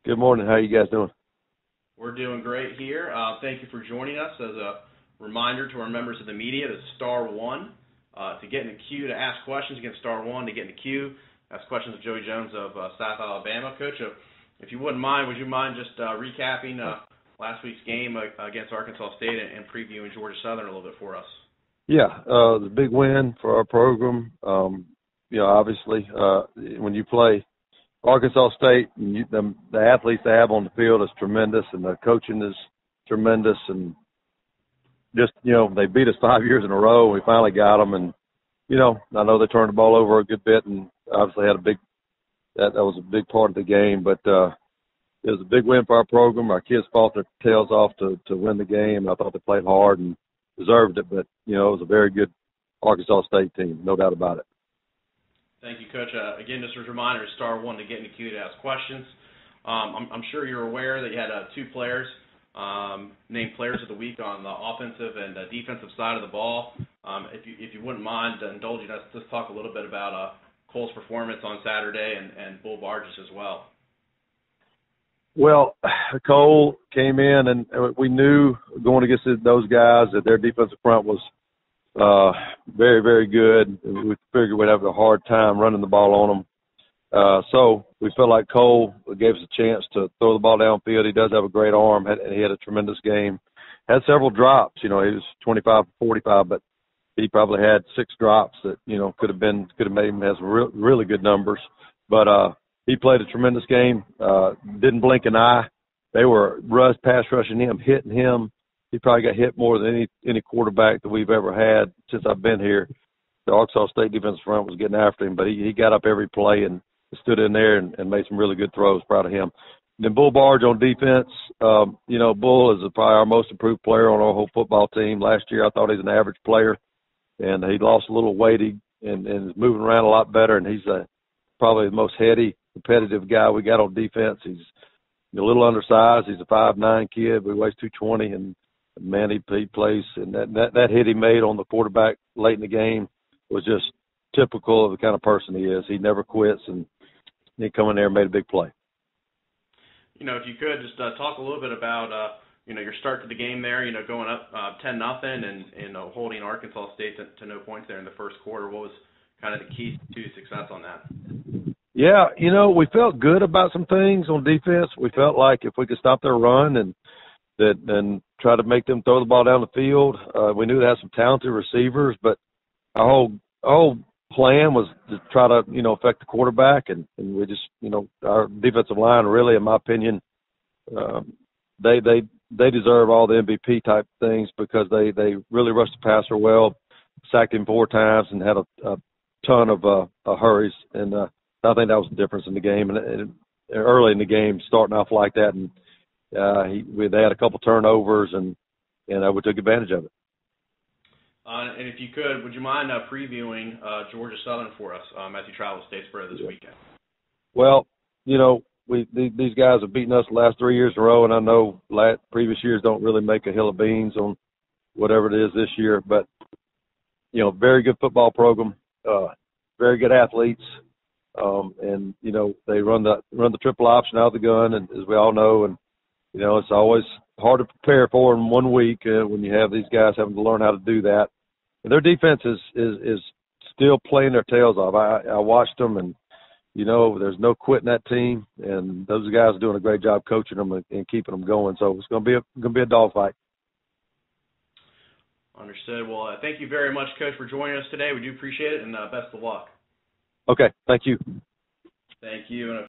Good morning. How you guys doing? We're doing great here. Thank you for joining us. As a reminder to our members of the media, that's star one to get in the queue to ask questions. Again, star one to get in the queue. Ask questions of Joey Jones of South Alabama. Coach, if you wouldn't mind, would you mind just recapping last week's game against Arkansas State and previewing Georgia Southern a little bit for us? Yeah, it was a big win for our program. Obviously, when you play Arkansas State, and the athletes they have on the field is tremendous, and the coaching is tremendous, and just, they beat us 5 years in a row, and we finally got them, and, I know they turned the ball over a good bit, and obviously had that was a big part of the game, but it was a big win for our program. Our kids fought their tails off to win the game. I thought they played hard and deserved it, but, it was a very good Arkansas State team, no doubt about it. Thank you, Coach. Again, just as a reminder, star one to get in the queue to ask questions. I'm sure you're aware that you had two players named Players of the Week on the offensive and defensive side of the ball. If you wouldn't mind indulging us, just talk a little bit about Cole's performance on Saturday and Bull Barges as well. Well, Cole came in, and we knew going against those guys that their defensive front was very, very good. We figured we'd have a hard time running the ball on them. So we felt like Cole gave us a chance to throw the ball downfield. He does have a great arm, and he had a tremendous game. Had several drops. He was 25 for 45, but he probably had 6 drops that, could have made him have some really good numbers. But he played a tremendous game. Didn't blink an eye. They were pass rushing him, hitting him. He probably got hit more than any quarterback that we've ever had since I've been here. The Arkansas State defensive front was getting after him, but he got up every play and stood in there and made some really good throws. Proud of him. And then Bull Barge on defense. Bull is probably our most improved player on our whole football team. Last year I thought he's an average player, and he lost a little weight and is moving around a lot better, and he's probably the most heady, competitive guy we got on defense. He's a little undersized. He's a 5'9" kid, but he weighs 220, and man, he plays, and that hit he made on the quarterback late in the game was just typical of the kind of person he is. He never quits, and he come in there and made a big play. If you could just talk a little bit about your start to the game there. Going up 10-0 and holding Arkansas State to no points there in the first quarter. What was kind of the key to success on that? Yeah, we felt good about some things on defense. We felt like if we could stop their run and try to make them throw the ball down the field. We knew they had some talented receivers, but our whole plan was to try to, affect the quarterback, and we just, our defensive line really, in my opinion, they deserve all the MVP type things because they really rushed the passer well, sacked him 4 times, and had a ton of hurries, and I think that was the difference in the game. And early in the game, starting off like that, and they had a couple turnovers, and we took advantage of it. And if you could, would you mind previewing Georgia Southern for us as you travel to Statesboro this weekend? Well, these guys have beaten us the last 3 years in a row, and I know previous years don't really make a hill of beans on whatever it is this year. But very good football program, very good athletes, and they run the triple option out of the gun, and as we all know, and it's always hard to prepare for in 1 week when you have these guys having to learn how to do that. And their defense is still playing their tails off. I watched them, and, there's no quitting that team. And those guys are doing a great job coaching them and keeping them going. So it's going to be a dogfight. Understood. Well, thank you very much, Coach, for joining us today. We do appreciate it, and best of luck. Okay. Thank you. Thank you. And